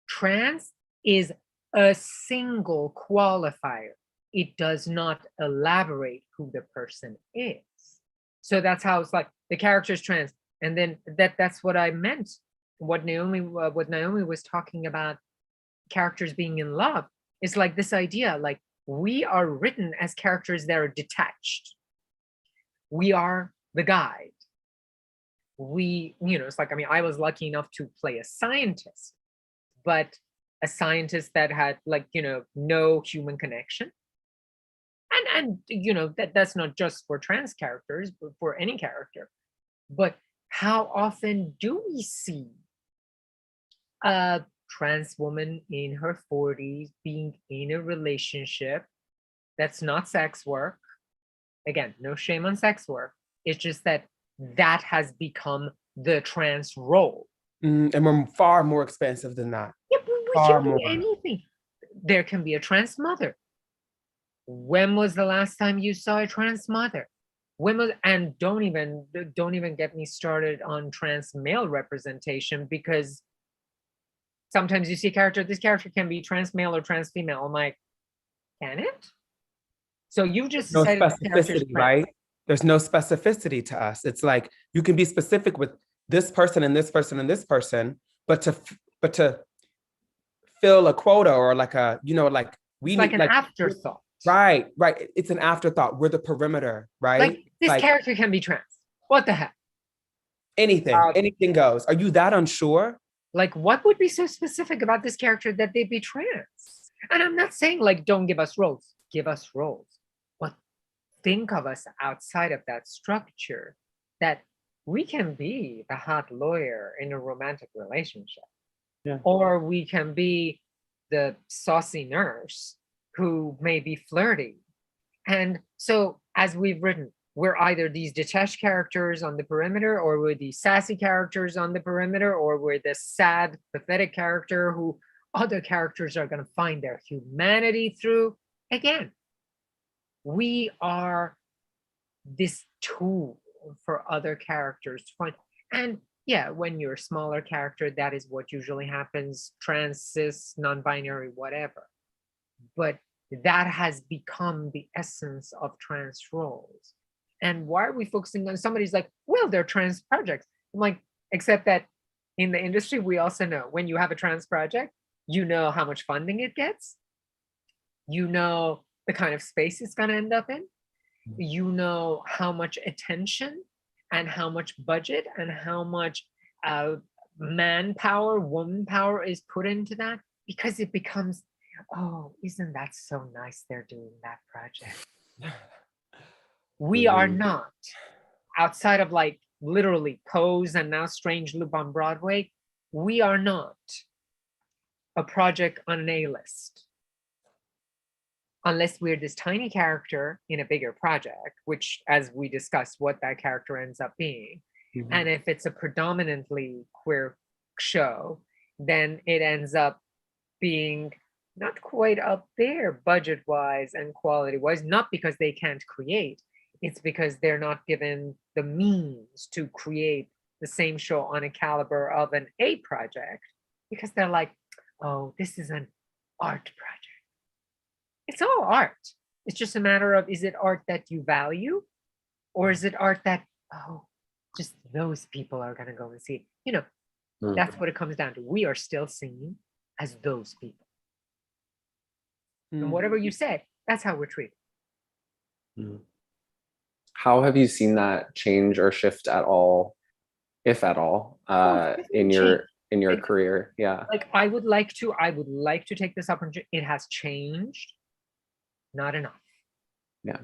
Trans is a single qualifier. It does not elaborate who the person is. So that's how it's like the character is trans. And then that's what I meant. What Naomi was talking about, characters being in love. It's like this idea, like we are written as characters that are detached. We are the guide. It's like, I mean, I was lucky enough to play a scientist, but a scientist that had no human connection. And that's not just for trans characters, but for any character. But how often do we see a trans woman in her 40s being in a relationship that's not sex work? Again, no shame on sex work. It's just that has become the trans role. And we're far more expensive than that. Yeah, but we can do anything. There can be a trans mother. When was the last time you saw a trans mother? And don't even get me started on trans male representation, because sometimes you see this character can be trans male or trans female. I'm like, Can it? So you just No decided the character's specificity, trans. right? There's no specificity to us. It's like you can be specific with this person and this person and this person, but to fill a quota or like a, like we It's need like an afterthought. Right. It's an afterthought. We're the perimeter, right? Like this character can be trans. What the heck? Anything goes. Are you that unsure? Like, what would be so specific about this character that they'd be trans? And I'm not saying like, don't give us roles. Give us roles. But think of us outside of that structure, that we can be the hot lawyer in a romantic relationship. Yeah. Or we can be the saucy nurse who may be flirty. And so as we've written, we're either these detached characters on the perimeter, or we're these sassy characters on the perimeter, or we're this sad, pathetic character who other characters are going to find their humanity through. Again, we are this tool for other characters to find. And yeah, when you're a smaller character, that is what usually happens, trans, cis, non-binary, whatever. But that has become the essence of trans roles. And why are we focusing on somebody's like, well, they're trans projects? I'm like, except that in the industry, we also know when you have a trans project, you know how much funding it gets. You know the kind of space it's going to end up in. You know how much attention and how much budget and how much manpower, woman power is put into that, because it becomes, oh, isn't that so nice they're doing that project? We are not, outside of like literally Pose and now Strange Loop on Broadway, we are not a project on an A-list. Unless we're this tiny character in a bigger project, which, as we discussed, what that character ends up being. Mm-hmm. And if it's a predominantly queer show, then it ends up being not quite up there budget-wise and quality-wise, not because they can't create, it's because they're not given the means to create the same show on a caliber of an A project, because they're like, oh, this is an art project. It's all art. It's just a matter of, is it art that you value, or is it art that, oh, just those people are going to go and see? You know, that's what it comes down to. We are still seen as those people. And whatever you say, that's how we're treated. How have you seen that change or shift at all, if at all, in your career? Yeah. Like I would like to take this opportunity. It has changed. Not enough. Yeah.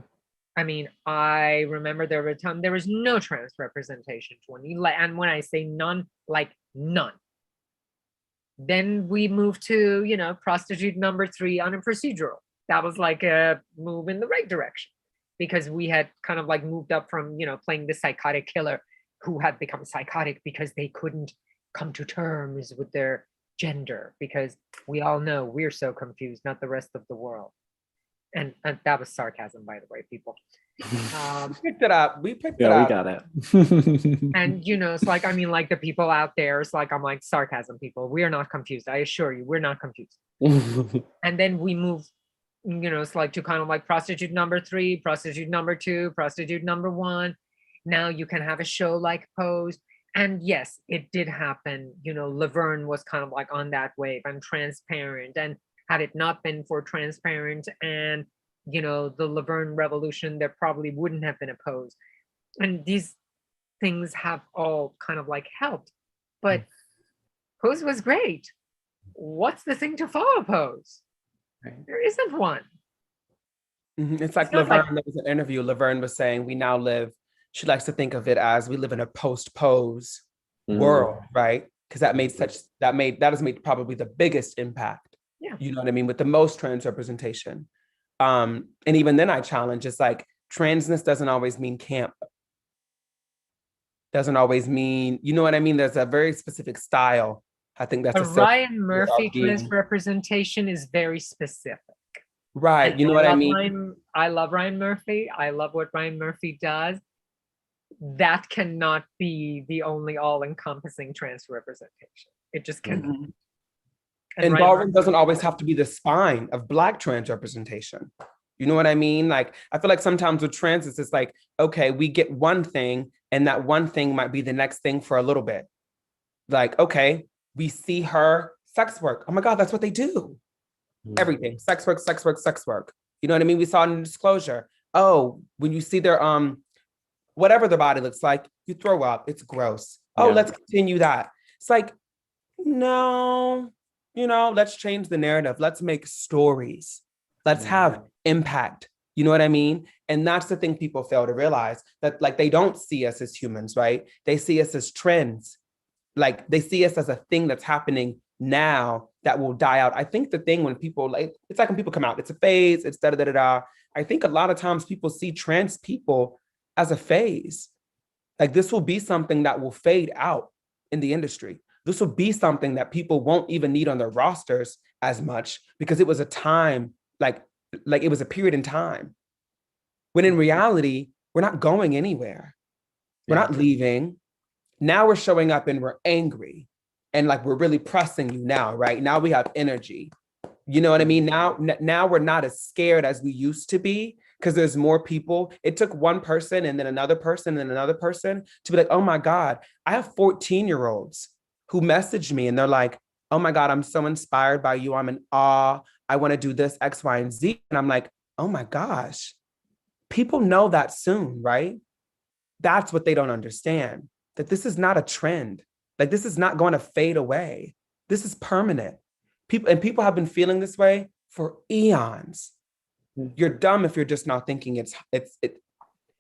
I mean, I remember there was a time there was no trans representation. And when I say none, like none. Then we moved to, prostitute number 3 on a procedural. That was like a move in the right direction, because we had kind of like moved up from, playing the psychotic killer who had become psychotic because they couldn't come to terms with their gender, because we all know we're so confused, not the rest of the world. And that was sarcasm, by the way, people. We picked it up. We picked it Yeah, up. we got it. And, it's like, I mean, like the people out there, it's like, I'm like, sarcasm, people. We are not confused. I assure you, we're not confused. And then we move, it's like to kind of like prostitute number 3, prostitute number 2, prostitute number 1. Now you can have a show like Pose. And yes, it did happen. Laverne was kind of like on that wave, and Transparent. And had it not been for Transparent and, the Laverne Revolution, there probably wouldn't have been a Pose. And these things have all kind of like helped. But Pose was great. What's the thing to follow Pose? Right. There isn't one. It's like Laverne, there was an interview, Laverne was saying, she likes to think of it as we live in a post-Pose world, right? Because that has made probably the biggest impact. Yeah. You know what I mean? With the most trans representation. And even then I challenge, it's like transness doesn't always mean camp. Doesn't always mean, you know what I mean? There's a very specific style. I think that's a Ryan Murphy trans representation is very specific. Right. You know what I mean? I love Ryan Murphy. I love what Ryan Murphy does. That cannot be the only all-encompassing trans representation. It just cannot. And ballroom doesn't always have to be the spine of Black trans representation. You know what I mean? Like, I feel like sometimes with trans, it's just like, okay, we get one thing and that one thing might be the next thing for a little bit. Like, okay, we see her sex work. Oh my God, that's what they do. Everything, sex work, sex work, sex work. You know what I mean? We saw it in Disclosure. Oh, when you see their, whatever their body looks like, you throw up, it's gross. Oh, let's continue that. It's like, no, you know, let's change the narrative. Let's make stories. Let's have impact. You know what I mean? And that's the thing people fail to realize, that like they don't see us as humans, right? They see us as trends. Like they see us as a thing that's happening now that will die out. I think the thing when people like, it's like when people come out, it's a phase, it's da-da-da-da-da. I think a lot of times people see trans people as a phase. Like this will be something that will fade out in the industry. This will be something that people won't even need on their rosters as much because it was a time, like it was a period in time. When in reality, we're not going anywhere. We're not leaving. Now we're showing up and we're angry. And like, we're really pressing you now, right? Now we have energy. You know what I mean? Now we're not as scared as we used to be because there's more people. It took one person and then another person and another person to be like, oh my God, I have 14-year-olds who messaged me and they're like, oh my God, I'm so inspired by you. I'm in awe. I want to do this X, Y, and Z. And I'm like, oh my gosh, people know that soon, right? That's what they don't understand, that this is not a trend. Like this is not going to fade away. This is permanent. People have been feeling this way for eons. You're dumb if you're just not thinking it's a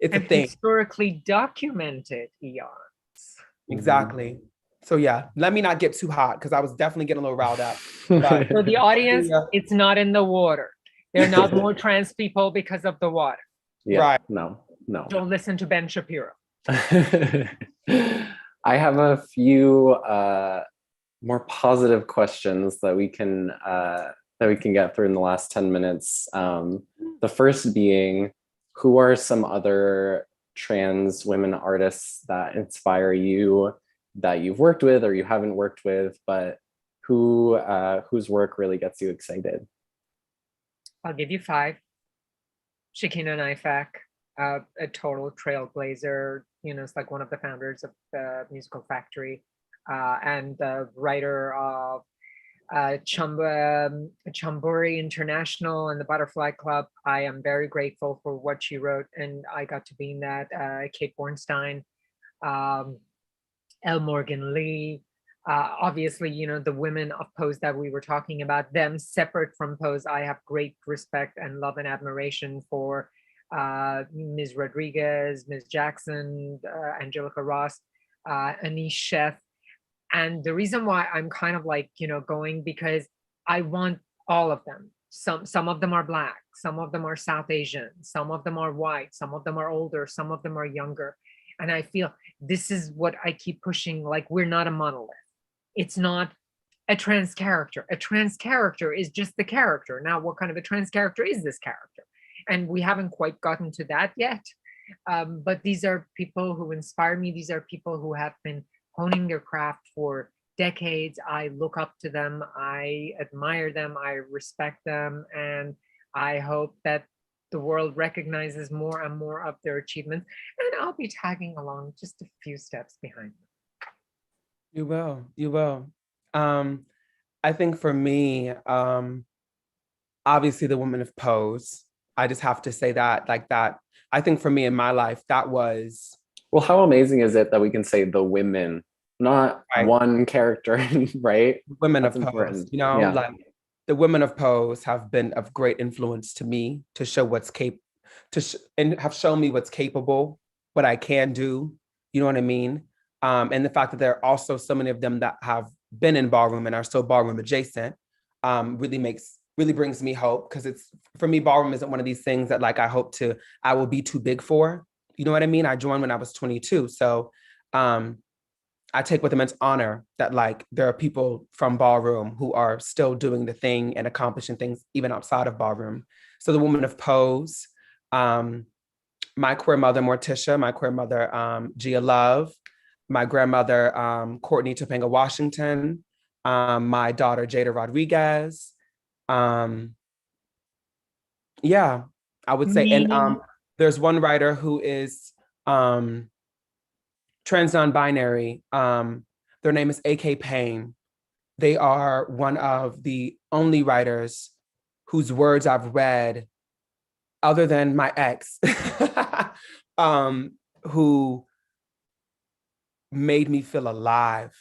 thing. Historically documented eons. Exactly. So yeah, let me not get too hot because I was definitely getting a little riled up. But so the audience, it's not in the water. There are not more trans people because of the water. Yeah, right. No. Don't listen to Ben Shapiro. I have a few more positive questions that we can get through in the last 10 minutes. The first being, who are some other trans women artists that inspire you, that you've worked with or you haven't worked with, but whose work really gets you excited? I'll give you 5. Shakina Naifak, a total trailblazer. You know, it's like one of the founders of the Musical Factory, and the writer of Chamburi International and the Butterfly Club. I am very grateful for what she wrote, and I got to be in that. Kate Bornstein, L. Morgan Lee, obviously, you know, the women of Pose that we were talking about, them separate from Pose. I have great respect and love and admiration for Ms. Rodriguez, Ms. Jackson, Angelica Ross, Anish Sheff. And the reason why I'm kind of like, you know, going, because I want all of them. Some of them are Black, some of them are South Asian, some of them are white, some of them are older, some of them are younger. And I feel this is what I keep pushing, like we're not a monolith. It's not a trans character. A trans character is just the character. Now, what kind of a trans character is this character? And we haven't quite gotten to that yet. But these are people who inspire me. These are people who have been honing their craft for decades. I look up to them. I admire them. I respect them. And I hope that the world recognizes more and more of their achievements. And I'll be tagging along just a few steps behind them. You will. I think for me, obviously the women of Pose, I just have to say that, like that. I think for me in my life, that was. Well, how amazing is it that we can say the women, not one character, right? Women That's of Pose, important. you know, like the women of Pose have been of great influence to me to show what's and have shown me what's capable, what I can do. You know what I mean? And the fact that there are also so many of them that have been in ballroom and are still ballroom adjacent really brings me hope, because it's, for me, ballroom isn't one of these things that like I will be too big for. You know what I mean? I joined when I was 22. So I take with immense honor that like there are people from ballroom who are still doing the thing and accomplishing things even outside of ballroom. So the women of Pose, my queer mother, Morticia, my queer mother, Gia Love, my grandmother, Courtney Topanga Washington, my daughter, Jada Rodriguez. Yeah, I would say. And there's one writer who is trans non-binary. Their name is A.K. Payne. They are one of the only writers whose words I've read, other than my ex, who made me feel alive.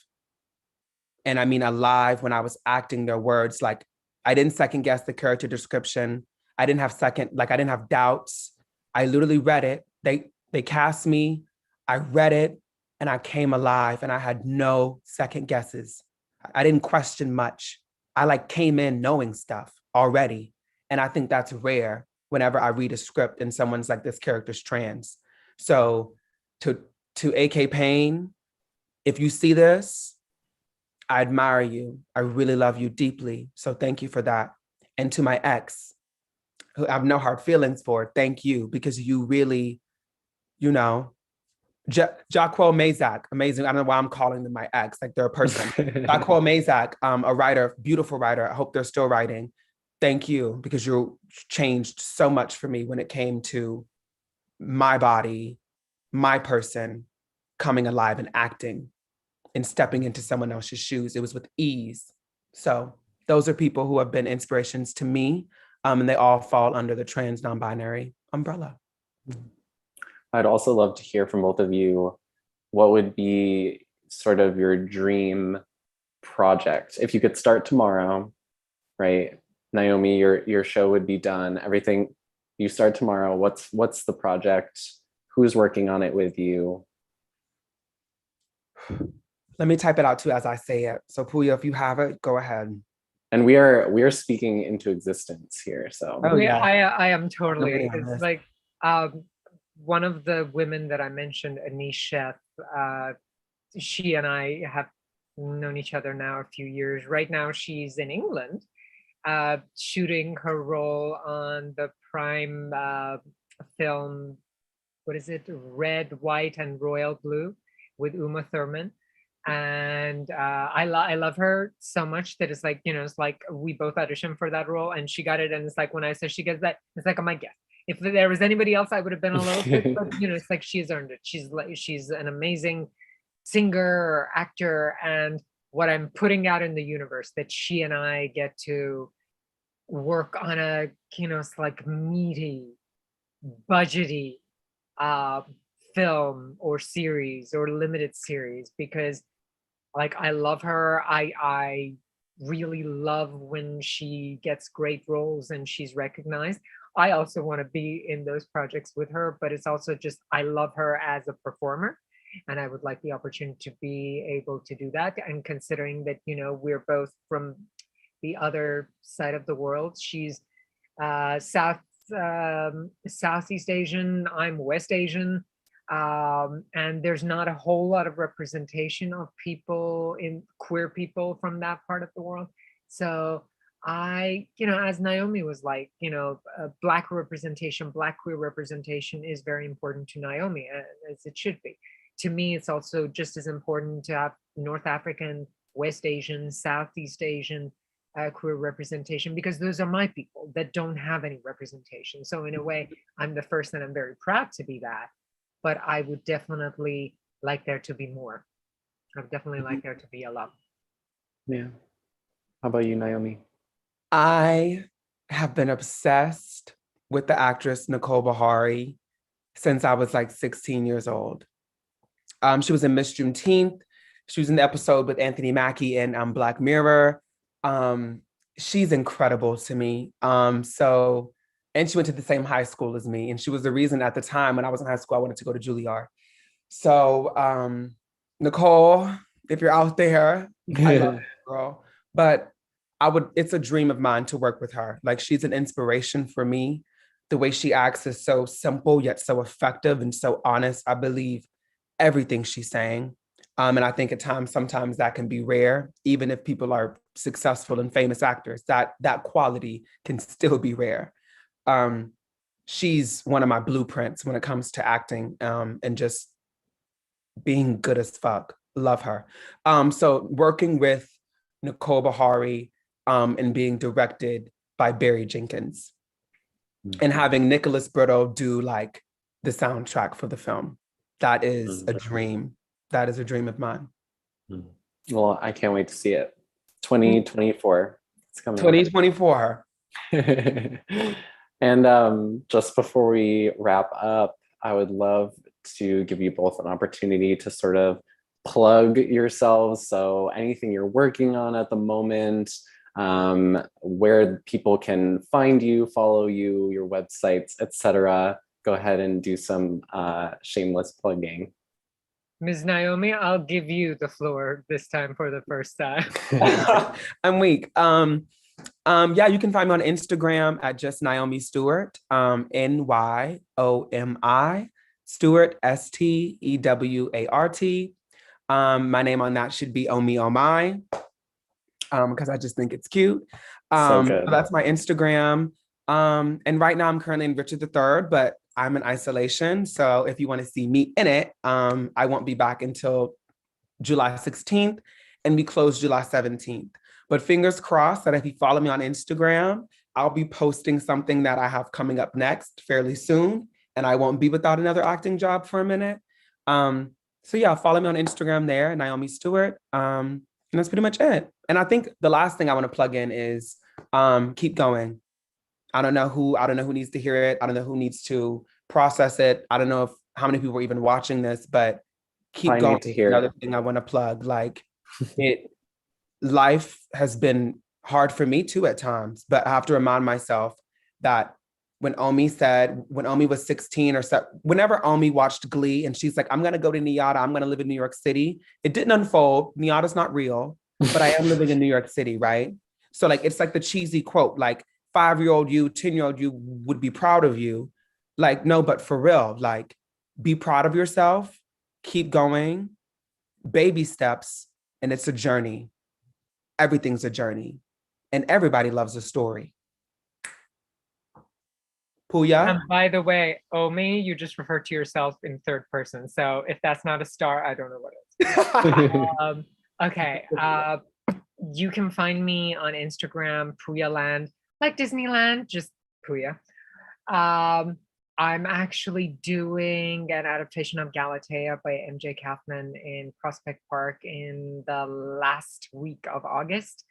And I mean alive when I was acting their words. Like, I didn't second guess the character description. I didn't have doubts. I literally read it. They cast me, I read it, and I came alive, and I had no second guesses. I didn't question much. I came in knowing stuff already. And I think that's rare whenever I read a script and someone's like, this character's trans. So to A.K. Payne, if you see this, I admire you. I really love you deeply. So thank you for that. And to my ex, who I have no hard feelings for, thank you, because you really, Jacquel Mazak, amazing. I don't know why I'm calling them my ex, like they're a person. Jacquel Mazak, a writer, beautiful writer. I hope they're still writing. Thank you, because you changed so much for me when it came to my body, my person coming alive and acting and stepping into someone else's shoes. It was with ease. So those are people who have been inspirations to me, and they all fall under the trans non-binary umbrella. I'd also love to hear from both of you, what would be sort of your dream project? If you could start tomorrow, right? Naomi, your show would be done. Everything, you start tomorrow. What's the project? Who's working on it with you? Let me type it out too as I say it. So Pooya, if you have it, go ahead. And we are speaking into existence here. So yeah, I am totally. It's like one of the women that I mentioned, Anish Sheth, she and I have known each other now a few years. Right now, she's in England, shooting her role on the Prime film. What is it? Red, White, and Royal Blue with Uma Thurman. And I love her so much that it's like, it's like we both auditioned for that role and she got it. And it's like, when I said she gets that, it's like, oh my God, if there was anybody else, I would have been a little bit, but it's like, she's earned it. She's an amazing singer or actor. And what I'm putting out in the universe, that she and I get to work on a, it's like meaty, budgety film or series or limited series, because like I love her. I really love when she gets great roles and she's recognized. I also want to be in those projects with her, but it's also just, I love her as a performer and I would like the opportunity to be able to do that. And considering that, we're both from the other side of the world, she's Southeast Asian, I'm West Asian. And there's not a whole lot of representation of queer people from that part of the world. So I, as Naomi was like, Black queer representation is very important to Naomi, as it should be. To me, it's also just as important to have North African, West Asian, Southeast Asian queer representation, because those are my people that don't have any representation. So in a way, I'm the first, and I'm very proud to be that. But I would definitely like there to be more. I would definitely like there to be a lot. Yeah. How about you, Naomi? I have been obsessed with the actress Nicole Beharie since I was like 16 years old. She was in Miss Juneteenth. She was in the episode with Anthony Mackie in Black Mirror. She's incredible to me. And she went to the same high school as me. And she was the reason at the time when I was in high school, I wanted to go to Juilliard. So Nicole, if you're out there, I love you, girl. But it's a dream of mine to work with her. Like, she's an inspiration for me. The way she acts is so simple, yet so effective and so honest. I believe everything she's saying. And I think at times, sometimes that can be rare, even if people are successful and famous actors, that quality can still be rare. She's one of my blueprints when it comes to acting, and just being good as fuck. Love her. So working with Nicole Bahari, and being directed by Barry Jenkins. And having Nicholas Brito do like the soundtrack for the film. That is a dream. That is a dream of mine. Well, I can't wait to see it. 2024. It's coming. 2024. And just before we wrap up, I would love to give you both an opportunity to sort of plug yourselves. So anything you're working on at the moment, where people can find you, follow you, your websites, etc. Go ahead and do some shameless plugging. Ms. Naomi, I'll give you the floor this time for the first time. I'm weak. Yeah, you can find me on Instagram at just Naomi Stewart, NYOMI Stewart, STEWART. My name on that should be Omi Omai, because I just think it's cute. So that's my Instagram. And right now I'm currently in Richard III, but I'm in isolation. So if you want to see me in it, I won't be back until July 16th, and we close July 17th. But fingers crossed that if you follow me on Instagram, I'll be posting something that I have coming up next fairly soon, and I won't be without another acting job for a minute. So yeah, follow me on Instagram there, Naomi Stewart. And that's pretty much it. And I think the last thing I want to plug in is keep going. I don't know who needs to hear it. I don't know who needs to process it. I don't know how many people are even watching this, but keep going. To hear another thing I want to plug, like life has been hard for me too at times, but I have to remind myself that when Omi was 16 or so, whenever Omi watched Glee and she's like, I'm going to go to NYADA, I'm going to live in New York City. It didn't unfold. NYADA's not real, but I am living in New York City, right? So like, it's like the cheesy quote, like 5-year-old you, 10-year-old you would be proud of you. Like, no, but for real, like be proud of yourself, keep going, baby steps, and it's a journey. Everything's a journey, and everybody loves a story. Pooya? And by the way, Omi, you just referred to yourself in third person. So if that's not a star, I don't know what is. Okay. You can find me on Instagram, Pooya Land, like Disneyland, just Pooya. I'm actually doing an adaptation of Galatea by MJ Kaufman in Prospect Park in the last week of August,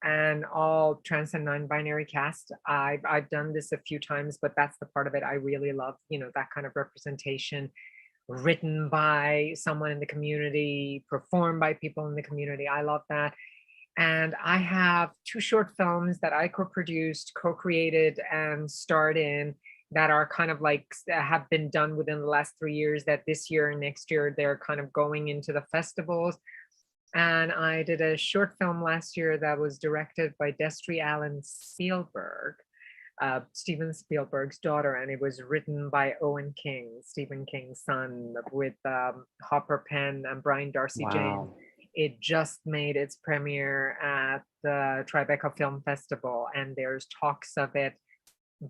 and all trans and non-binary cast. I've done this a few times, but that's the part of it I really love, that kind of representation, written by someone in the community, performed by people in the community. I love that. And I have 2 short films that I co-produced, co-created, and starred in that are kind of like have been done within the last 3 years, that this year and next year they're kind of going into the festivals. And I did a short film last year that was directed by Destry Allen Spielberg, Steven Spielberg's daughter, and it was written by Owen King, Stephen King's son, with Hopper Penn and Brian Darcy James. It just made its premiere at the Tribeca Film Festival, and there's talks of it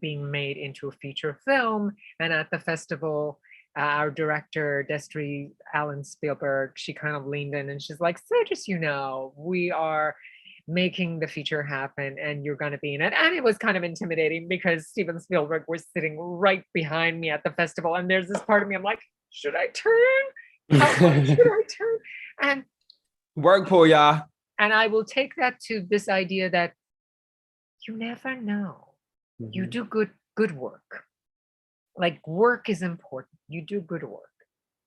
being made into a feature film. And at the festival, our director, Destry Allen Spielberg, she kind of leaned in and she's like, so just we are making the feature happen and you're going to be in it. And it was kind of intimidating because Steven Spielberg was sitting right behind me at the festival. And there's this part of me, I'm like, should I turn? How should I turn? And work, Pooya. And I will take that to this idea that you never know. You do good work. Like, work is important. You do good work.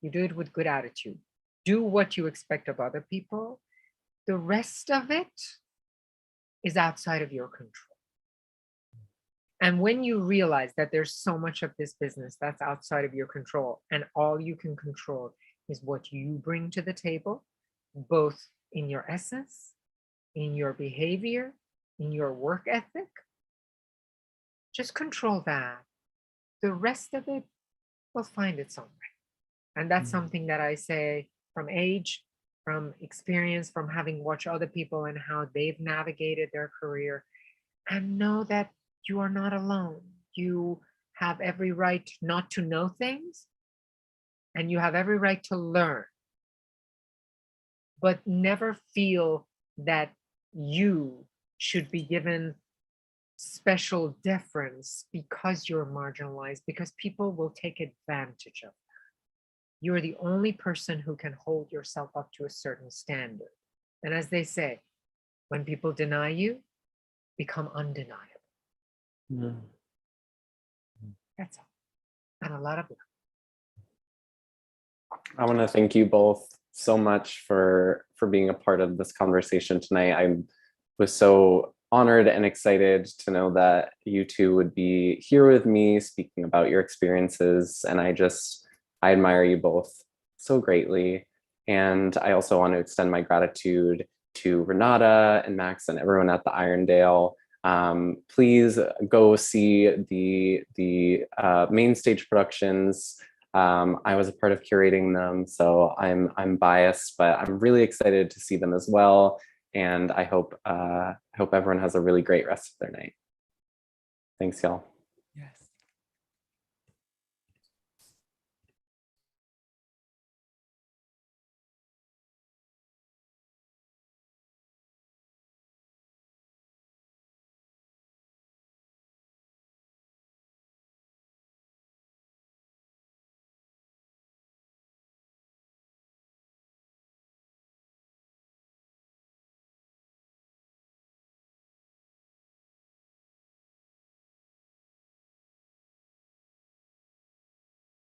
You do it with good attitude. Do what you expect of other people. The rest of it is outside of your control. And when you realize that there's so much of this business that's outside of your control, and all you can control is what you bring to the table, both in your essence, in your behavior, in your work ethic, just control that. The rest of it will find its own way. And that's something that I say from age, from experience, from having watched other people and how they've navigated their career. And know that you are not alone. You have every right not to know things, and you have every right to learn. But never feel that you should be given special deference because you're marginalized, because people will take advantage of that. You're the only person who can hold yourself up to a certain standard. And as they say, when people deny you, become undeniable. Mm. That's all. And a lot of love. I want to thank you both so much for being a part of this conversation tonight. I was so honored and excited to know that you two would be here with me speaking about your experiences. And I admire you both so greatly. And I also want to extend my gratitude to Renata and Max and everyone at the Irondale. Please go see the main stage productions. I was a part of curating them, so I'm biased, but I'm really excited to see them as well. And I hope everyone has a really great rest of their night. Thanks, y'all.